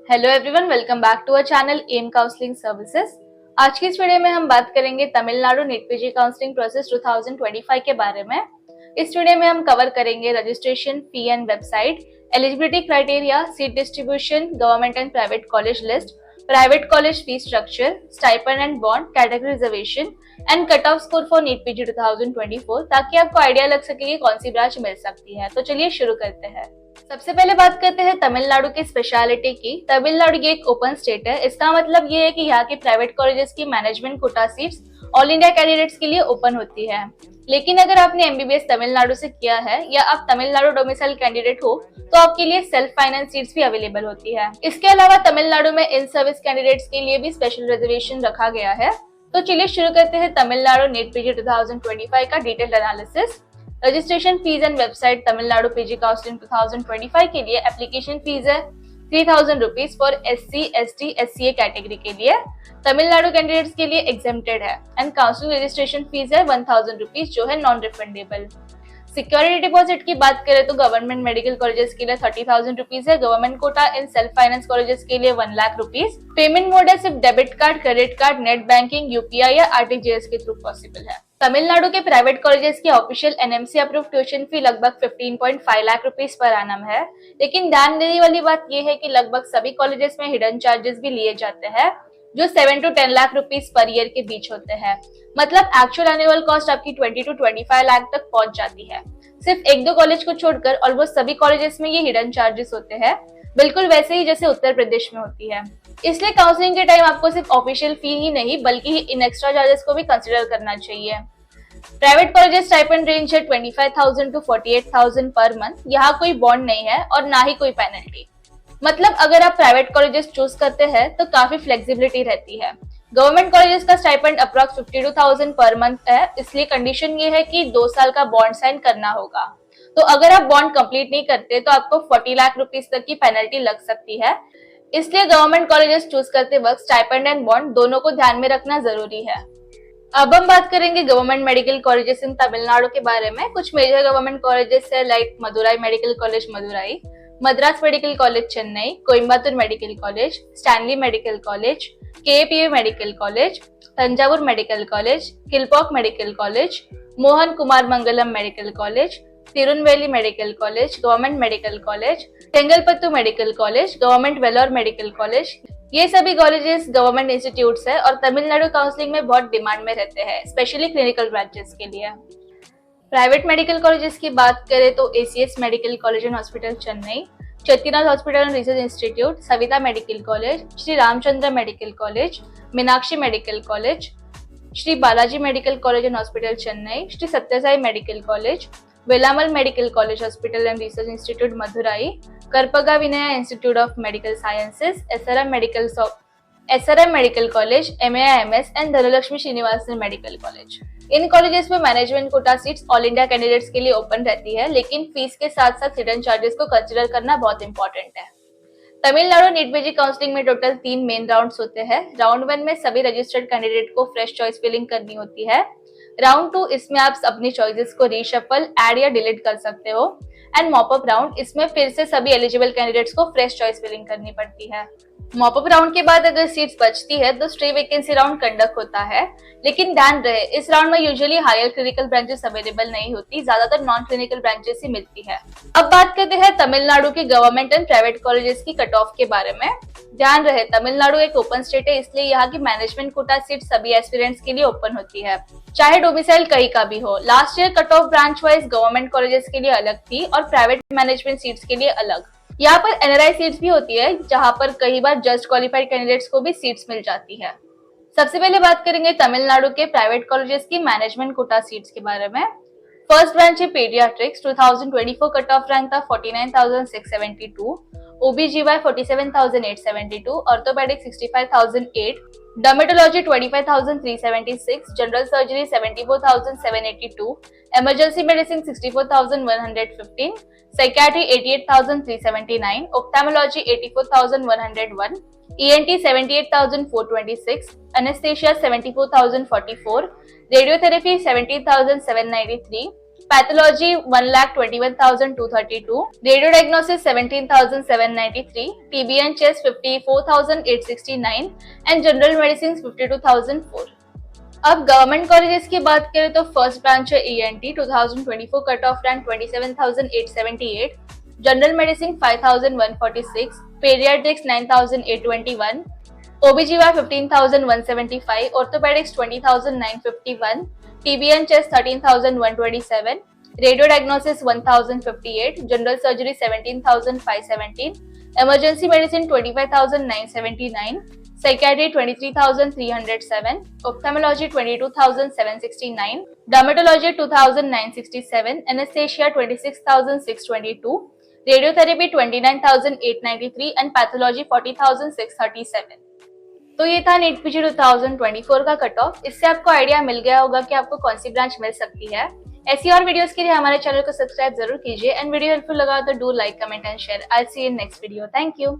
Hello everyone, welcome back to our channel M counselling services. आज की इस video में हम बात करेंगे Tamil Nadu NEET PG counselling process 2025 के बारे में। इस वीडियो में हम कवर करेंगे registration fee and website, eligibility criteria, seat distribution, government and private college list, private college fee structure, stipend and bond, category reservation and cut off score for NEET PG 2024, ताकि आपको idea लग सके कि कौन सी branch मिल सकती है। तो चलिए शुरू करते हैं। सबसे पहले बात करते हैं तमिलनाडु की स्पेशलिटी की। तमिलनाडु ये एक ओपन स्टेट है। इसका मतलब ये है कि यहाँ के प्राइवेट कॉलेजेस की management quota seats all India candidates के लिए ओपन होती है। लेकिन अगर आपने एमबीबीएस तमिलनाडु से किया है या आप तमिलनाडु डोमिसाइल कैंडिडेट हो तो आपके लिए सेल्फ फाइनेंस सीट्स भी अवेलेबल होती है। इसके अलावा तमिलनाडु में इन सर्विस कैंडिडेट्स के लिए भी स्पेशल रिजर्वेशन रखा गया है। तो चलिए शुरू करते हैं तमिलनाडु नीट पीजी 2025 का detailed analysis. Registration fees and website Tamil Nadu PG counselling 2025 के लिए एप्लीकेशन फीस है 3000 rupees for SC, ST, SCA category के लिए। तमिलनाडु कैंडिडेट्स के लिए एग्जेम्प्टेड है एंड काउंसलिंग रजिस्ट्रेशन फीस है 1000 रुपीज जो है नॉन रिफंडेबल। सिक्योरिटी डिपॉजिट की बात करें तो गवर्नमेंट मेडिकल कॉलेजेस के लिए 30,000 रुपीज है, government quota in self finance colleges के लिए 1 लाख रुपीज। पेमेंट मोड है सिर्फ debit card, credit card, net banking, UPI या RTGS के थ्रू पॉसिबल है। तमिलनाडु के प्राइवेट कॉलेजेस की official NMC approve tuition fee लगभग 15.5 लाख रुपीज पर एनम है। लेकिन ध्यान देने वाली बात यह है कि लगभग सभी कॉलेजेस में हिडन चार्जेस भी लिए जाते हैं जो 7 to 10 lakh rupees per year के बीच होते हैं। मतलब एक्चुअल एनुअल कॉस्ट आपकी 20 to 25 लाख तक पहुंच जाती है। सिर्फ एक दो कॉलेज को छोड़कर ऑलमोस्ट सभी कॉलेजेस में ये हिडन चार्जेस होते हैं, बिल्कुल वैसे ही जैसे उत्तर प्रदेश में होती है। इसलिए काउंसलिंग के टाइम आपको सिर्फ ऑफिशियल फी ही नहीं बल्कि इन एक्स्ट्रा चार्जेस को भी कंसिडर करना चाहिए। प्राइवेट कॉलेजेस स्टाइपेंड रेंज है 25,000 to 48,000 पर मंथ। यहाँ कोई बॉन्ड नहीं है और ना ही कोई पेनल्टी। मतलब अगर आप प्राइवेट कॉलेजेस चूज करते हैं तो काफी फ्लेक्सिबिलिटी रहती है। गवर्नमेंट कॉलेजेस का स्टाइपेंड अप्रॉक्स 52,000 पर मंथ है, इसलिए कंडीशन ये है कि 2 साल का बॉन्ड साइन करना होगा। तो अगर आप बॉन्ड कंप्लीट नहीं करते तो आपको 40 लाख रुपीज तक की पेनल्टी लग सकती है। इसलिए गवर्नमेंट कॉलेजेस चूज करते वक्त स्टाइपेंड एंड बॉन्ड दोनों को ध्यान में रखना जरूरी है। अब हम बात करेंगे government medical colleges in Tamilnadu के बारे में। कुछ मेजर गवर्नमेंट कॉलेजेस है like Madurai medical college Madurai, Madras medical college Chennai, Coimbatore medical college, Stanley medical college, KAPA medical college, Thanjavur medical college, Kilpauk medical college, Mohan Kumar Mangalam medical college, Tirunelveli medical college, government medical college, Chengalpattu medical college, government Vellore medical college. ये सभी colleges government institutes है और Tamil Nadu counselling में बहुत demand में रहते हैं, specially clinical branches के लिए। प्राइवेट मेडिकल कॉलेजेस की बात करें तो ACS medical college and hospital Chennai, Chettinad hospital and research institute, Savitha medical college, Shri Ramachandra medical college, Meenakshi medical college, Shri Balaji medical college and hospital Chennai, Shri Sathya Sai medical college, Velammal medical college hospital and research institute Madurai, Karpaga Vinayaga institute of medical sciences, SRM medical college, MAIMS and Dhanalakshmi Srinivasan medical college. इन colleges में management quota seats all India candidates के लिए open रहती है, लेकिन fees के साथ साथ हिडन चार्जेस को कंसिडर करना बहुत इंपॉर्टेंट है। तमिलनाडु नीट पीजी काउंसलिंग में टोटल 3 मेन राउंड्स होते हैं। राउंड 1 में सभी रजिस्टर्ड कैंडिडेट को फ्रेश चॉइस फिलिंग करनी होती है। राउंड 2 इसमें आप अपनी चॉइसेस को रीशफल, ऐड या डिलीट कर सकते हो। एंड मॉपअप राउंड, इसमें फिर से सभी एलिजिबल कैंडिडेट्स को फ्रेश चॉइस फिलिंग करनी पड़ती है। मॉपअप राउंड के बाद अगर सीट्स बचती है तो स्ट्रे वैकेंसी राउंड कंडक्ट होता है। लेकिन ध्यान रहे इस राउंड में usually higher clinical branches available नहीं होती, ज्यादातर नॉन क्लिनिकल ब्रांचेस ही मिलती है। अब बात करते हैं तमिलनाडु के गवर्नमेंट एंड प्राइवेट कॉलेजेस की कट ऑफ के बारे में। ध्यान रहे तमिलनाडु एक ओपन स्टेट है, इसलिए यहाँ की मैनेजमेंट कोटा सीट सभी एस्पिरेंट्स के लिए ओपन होती है, चाहे डोमिसाइल कहीं का भी हो। Last year cut off branch wise government colleges के लिए अलग थी और प्राइवेट मैनेजमेंट सीट्स के लिए अलग। यहाँ पर NRI सीट्स भी होती है, जहाँ पर कई बार जस्ट क्वालिफाइड कैंडिडेट्स को भी सीट्स मिल जाती है। सबसे पहले बात करेंगे तमिलनाडु के प्राइवेट कॉलेजेस की मैनेजमेंट कोटा सीट्स के बारे में। फर्स्ट ब्रांच है पीडियाट्रिक्स, 2024 कट ऑफ रैंक था 49,672, OBGY 47,872, orthopaedic 65,008, dermatology 25,376, general surgery 74,782, emergency medicine 64,115, psychiatry 88,379, ऑप्थेमोलॉजी 84,101, ENT 78,426, anaesthesia 74,044, radiotherapy 17,793, Pathology 1,21,232, Radio Diagnosis 17,793, TB and Chest 54,869 and General Medicine 52,004. अब government colleges की बात करें तो फर्स्ट ब्रांच है ENT 2024 cut off rank 27,878, general medicine 5,146, paediatrics 9,821, OBGYN 15,175, orthopedics 20,951, TB and chest 13,127, radio diagnosis 1,058, general surgery 17,517, emergency medicine 25,979, psychiatry 23,307, ophthalmology 22,769, dermatology 2,967, anesthesia 26,622, radiotherapy 29,893 and pathology 40,637. तो ये था NEET PG 2024 का cut off. इससे आपको idea मिल गया होगा कि आपको कौन सी ब्रांच मिल सकती है। ऐसी और वीडियोस के लिए हमारे चैनल को सब्सक्राइब जरूर कीजिए एंड वीडियो हेल्पफुल लगा तो do like, comment and share. I see in next video. Thank you.